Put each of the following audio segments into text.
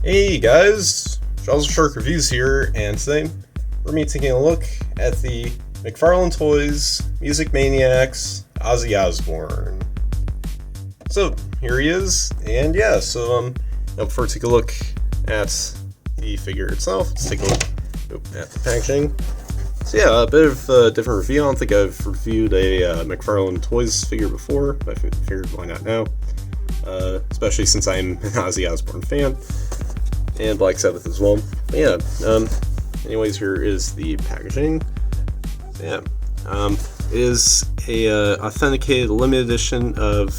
Hey guys, Charles Shark Reviews here, and today we're me taking a look at the McFarlane Toys Music Maniacs Ozzy Osbourne. So here he is, and yeah, before we take a look at the figure itself, let's take a look at the packaging. So yeah, a bit of a different review. I don't think I've reviewed a McFarlane Toys figure before, but I figured why not now, especially since I'm an Ozzy Osbourne fan. And Black Sabbath as well. But yeah, anyways, here is the packaging. So yeah, it is a authenticated limited edition of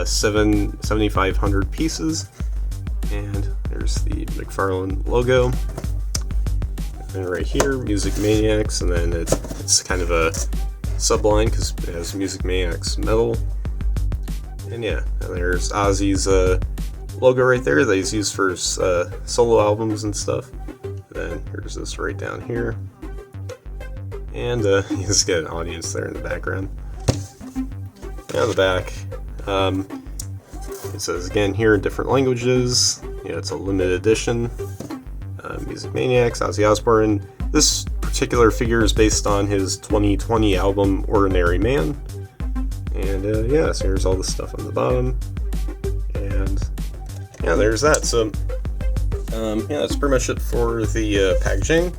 7,500 pieces. And there's the McFarlane logo. And right here, Music Maniacs, and then it's kind of a subline because it has Music Maniacs metal. And yeah, and there's Ozzy's logo right there that he's used for solo albums and stuff. And then here's this right down here, and you just get an audience there in the background. And on the back, it says again here in different languages. Yeah, it's a limited edition. Music Maniacs, Ozzy Osbourne. This particular figure is based on his 2020 album Ordinary Man. And yeah, so here's all the stuff on the bottom. And yeah, there's that. So, yeah, that's pretty much it for the packaging.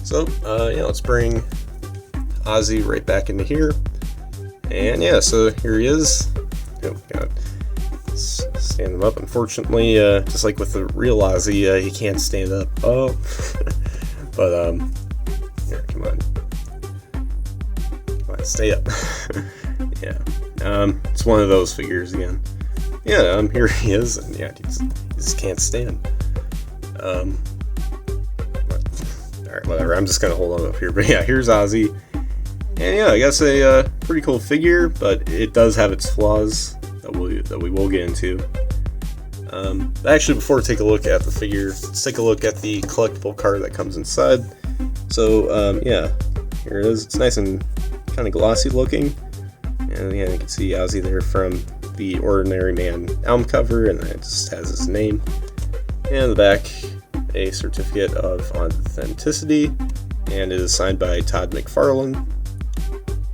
So, yeah, let's bring Ozzy right back into here. And yeah, so here he is. Oh, God. Stand him up. Unfortunately, just like with the real Ozzy, he can't stand up. Oh. But, here, come on. Come on, stay up. Yeah. It's one of those figures again. Yeah, here he is, and yeah, he just can't stand. Alright, whatever, I'm just gonna hold on up here, but yeah, here's Ozzy. And yeah, I guess a pretty cool figure, but it does have its flaws that we will get into. But actually, before we take a look at the figure, let's take a look at the collectible card that comes inside. So, yeah, here it is. It's nice and kind of glossy looking. And yeah, you can see Ozzy there from the Ordinary Man album cover, and then it just has his name. And in the back, a certificate of authenticity, and it is signed by Todd McFarlane.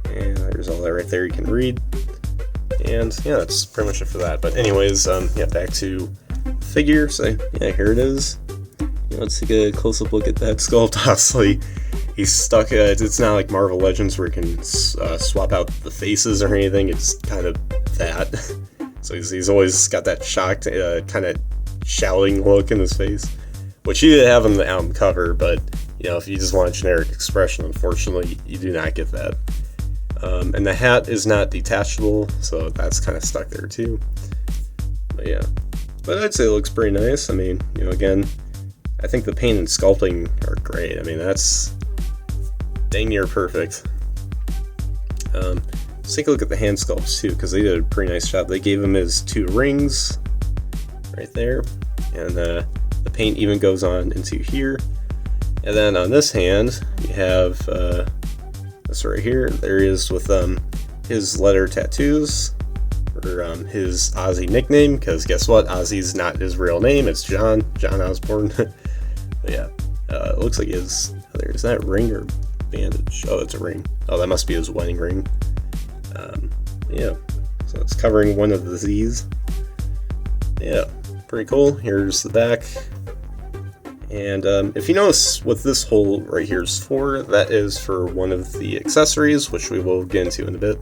And there's all that right there you can read. And yeah, that's pretty much it for that. But anyways, yeah, back to the figure. So yeah, here it is. Let's take a close-up look at that sculpt. Obviously, he's stuck. It's not like Marvel Legends where you can swap out the faces or anything. It's kind of that. So he's always got that shocked, kind of shouting look in his face, which he did have on the album cover. But you know, if you just want a generic expression, unfortunately, you do not get that. And the hat is not detachable, so that's kind of stuck there too. But yeah, but I'd say it looks pretty nice. I mean, you know, again, I think the paint and sculpting are great. I mean, that's dang near perfect. Let's take a look at the hand sculpts too, because they did a pretty nice job. They gave him his 2 rings right there, and the paint even goes on into here. And then on this hand, you have this right here. There he is with his letter tattoos, or his Ozzy nickname, because guess what? Ozzy's not his real name. It's John Osbourne. But yeah, it looks like there's that ring or bandage. Oh, it's a ring. Oh, that must be his wedding ring. Yeah, so it's covering one of the Z's. Yeah, pretty cool. Here's the back. And if you notice what this hole right here is for, that is for one of the accessories, which we will get into in a bit.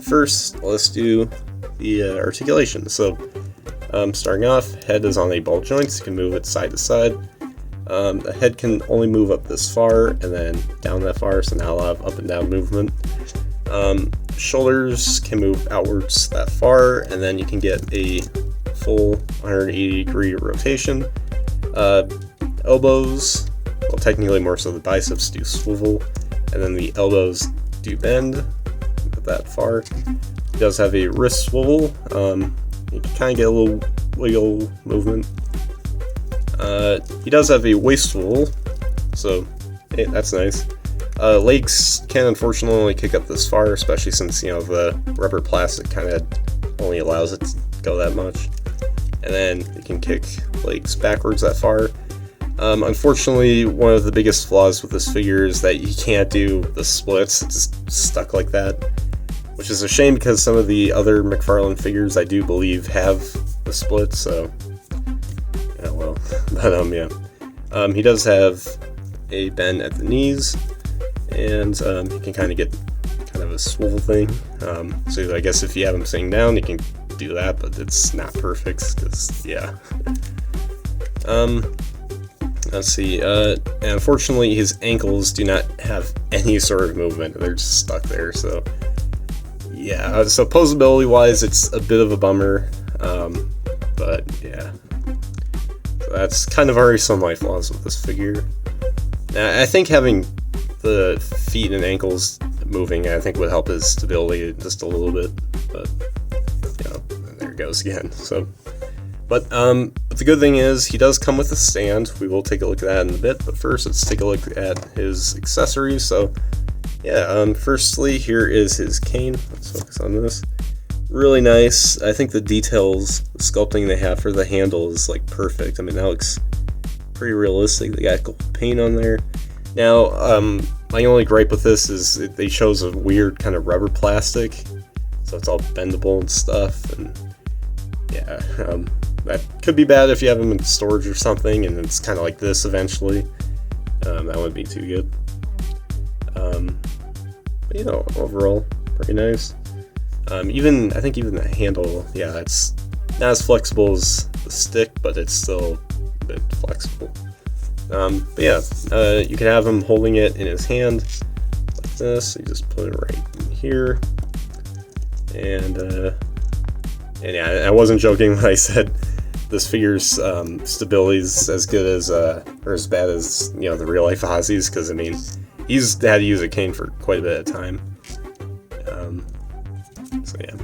First, let's do the articulation. So, starting off, head is on a ball joint, so you can move it side to side. The head can only move up this far and then down that far, so now I'll have up and down movement. Shoulders can move outwards that far, and then you can get a full 180-degree rotation. Elbows, well, technically more so the biceps do swivel, and then the elbows do bend about that far. It does have a wrist swivel. You can kind of get a little wiggle movement. He does have a waist swivel, so hey, that's nice. Legs can unfortunately only kick up this far, especially since, you know, the rubber plastic kind of only allows it to go that much. and then he can kick legs backwards that far. Unfortunately, one of the biggest flaws with this figure is that he can't do the splits. It's just stuck like that, which is a shame because some of the other McFarlane figures I do believe have the splits, so yeah, well, but yeah. He does have a bend at the knees, and he can kind of get kind of a swivel thing. So I guess if you have him sitting down, you can do that, but it's not perfect, because, yeah. Let's see, and unfortunately his ankles do not have any sort of movement. They're just stuck there, so yeah. So posability wise, it's a bit of a bummer, but yeah. So that's kind of already some of my flaws with this figure. Now, I think having the feet and ankles moving, I think, would help his stability just a little bit, but you know, there it goes again. So, but the good thing is he does come with a stand. We will take a look at that in a bit, but first let's take a look at his accessories. So yeah, firstly, here is his cane. Let's focus on this. Really nice. I think the details, the sculpting they have for the handle is like perfect. I mean, that looks pretty realistic. They got gold paint on there. Now, my only gripe with this is they chose a weird kind of rubber plastic, so it's all bendable and stuff, and yeah, that could be bad if you have them in storage or something, and it's kind of like this eventually. That wouldn't be too good. But, you know, overall, pretty nice. I think even the handle, yeah, it's not as flexible as the stick, but it's still a bit flexible. But yeah, you can have him holding it in his hand like this. So you just put it right in here, and yeah, I wasn't joking when I said this figure's stability is as good as or as bad as, you know, the real life Ozzy's, because I mean he's had to use a cane for quite a bit of time. So yeah,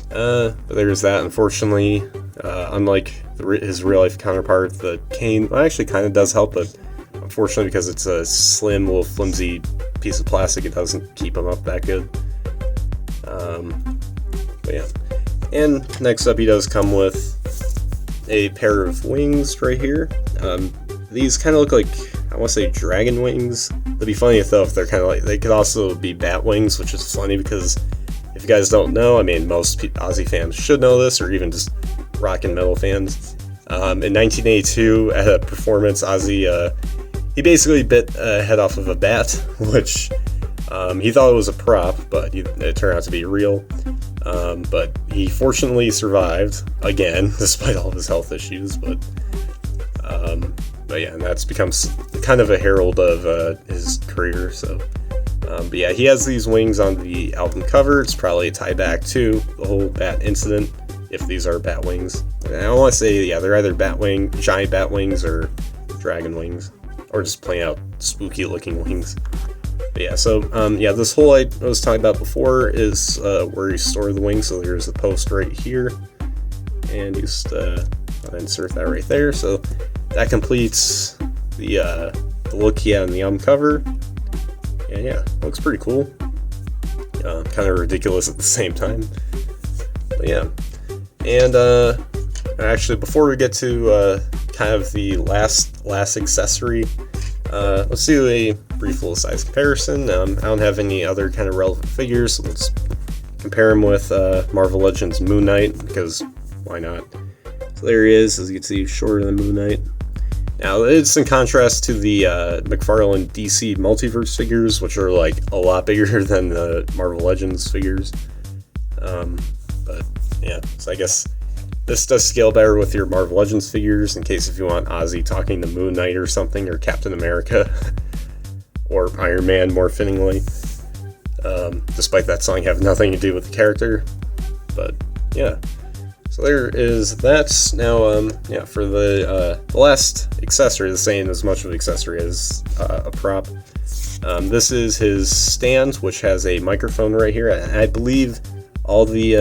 but there's that. Unfortunately, unlike his real life counterpart, the cane actually kind of does help, but unfortunately, because it's a slim, little flimsy piece of plastic, it doesn't keep him up that good. But yeah, and next up, he does come with a pair of wings right here. These kind of look like, I want to say, dragon wings. It'd be funny though if they're kind of like, they could also be bat wings, which is funny because if you guys don't know, I mean, most Ozzy fans should know this, or even just rock and metal fans. In 1982, at a performance, Ozzy, he basically bit a head off of a bat, which he thought it was a prop, but it turned out to be real. But he fortunately survived, again, despite all of his health issues. But yeah, and that's become kind of a herald of his career, so... but yeah, he has these wings on the album cover. It's probably a tie back to the whole bat incident, if these are bat wings. And I want to say, yeah, they're either giant bat wings or dragon wings, or just plain out spooky looking wings. But yeah, so yeah, this hole I was talking about before is where you store the wings. So there's the post right here, and you just insert that right there. So that completes the look he had on the album cover. And yeah, looks pretty cool. Kind of ridiculous at the same time. But yeah. And actually, before we get to kind of the last accessory, let's do a brief little size comparison. I don't have any other kind of relevant figures, so let's compare him with Marvel Legends Moon Knight, because why not? So there he is, as you can see, shorter than Moon Knight. Now, it's in contrast to the McFarlane DC Multiverse figures, which are like a lot bigger than the Marvel Legends figures. But yeah, so I guess this does scale better with your Marvel Legends figures, in case if you want Ozzy talking to Moon Knight or something, or Captain America, or Iron Man more fittingly. Despite that song having nothing to do with the character. But yeah. So there is that. Now, yeah, for the last accessory, the same as much of an accessory as a prop. This is his stand, which has a microphone right here. I believe all the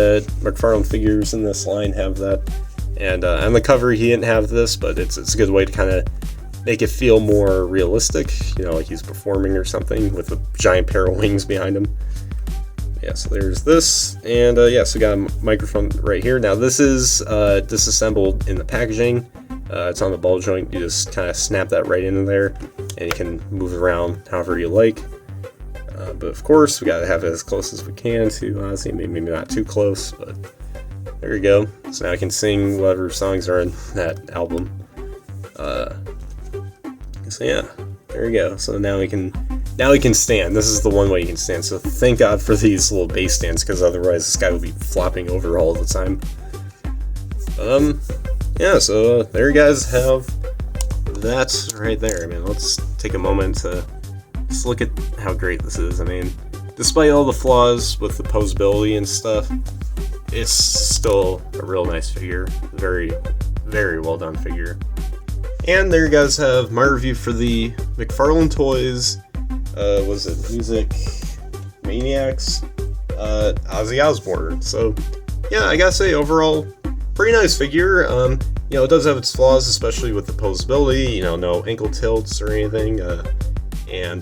McFarlane figures in this line have that. And on the cover, he didn't have this, but it's a good way to kind of make it feel more realistic, you know, like he's performing or something with a giant pair of wings behind him. yeah, so there's this, and yeah, so we got a microphone right here. Now this is disassembled in the packaging. It's on the ball joint. You just kind of snap that right into there, and you can move it around however you like. But of course, we gotta have it as close as we can to Ozzy. Maybe not too close, but there you go. So now I can sing whatever songs are in that album. So yeah, there you go. So now we can stand. This is the one way you can stand. So thank God for these little bass stands, because otherwise this guy would be flopping over all the time. Yeah, so there you guys have that right there. I mean, let's take a moment to just look at how great this is. I mean, despite all the flaws with the posability and stuff, it's still a real nice figure. Very, very well done figure. And there you guys have my review for the McFarlane Toys, was it Music Maniacs, Ozzy Osbourne. So yeah, I gotta say, overall, pretty nice figure. You know, it does have its flaws, especially with the posability, you know, no ankle tilts or anything, and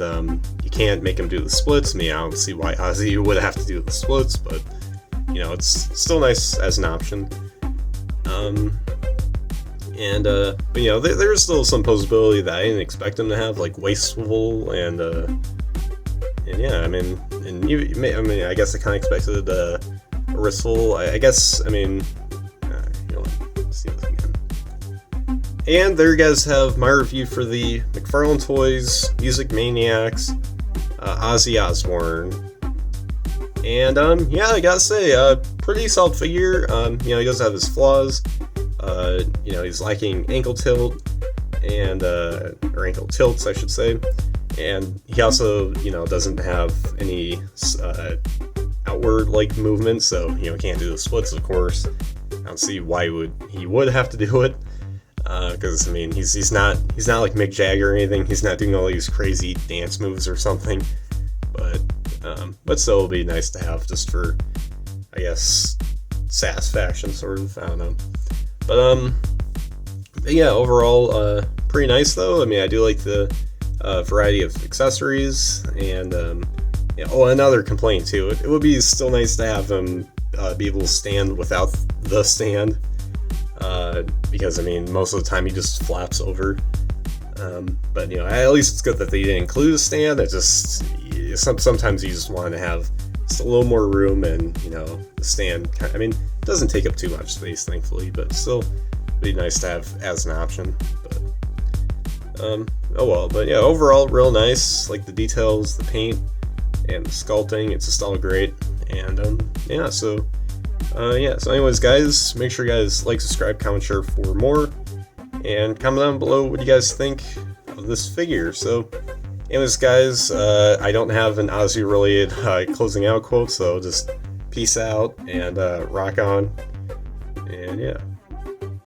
you can't make him do the splits. I mean, I don't see why Ozzy would have to do the splits, but you know, it's still nice as an option. But you know, there's still some posability that I didn't expect him to have, like waist swivel, and yeah, I mean, I guess I kind of expected a wrist swivel. I guess, I mean, you know, let's see this again. And there you guys have my review for the McFarlane Toys Music Maniacs Ozzy Osbourne. And yeah, I gotta say, pretty solid figure. You know, he does have his flaws. You know, he's lacking ankle tilt and or ankle tilts, I should say. And he also, you know, doesn't have any outward like movement, so you know, can't do the splits, of course. I don't see why he would have to do it, because I mean, he's not like Mick Jagger or anything. He's not doing all these crazy dance moves or something. But still, it'll be nice to have just for, I guess, satisfaction, sort of. I don't know. But yeah, overall, pretty nice though. I mean, I do like the variety of accessories, and yeah. Oh, another complaint too. It would be still nice to have him be able to stand without the stand, because I mean, most of the time he just flaps over. But you know, at least it's good that they didn't include a stand. It just sometimes you just want to have just a little more room, and you know, the stand. I mean, it doesn't take up too much space, thankfully, but still be nice to have as an option. But oh well. But yeah, overall, real nice. Like the details, the paint, and the sculpting. It's just all great. And yeah. So yeah. So anyways, guys, make sure you guys like, subscribe, comment, share for more, and comment down below what you guys think of this figure. So anyways, guys, I don't have an Ozzy related closing out quote, so just peace out and rock on, and yeah.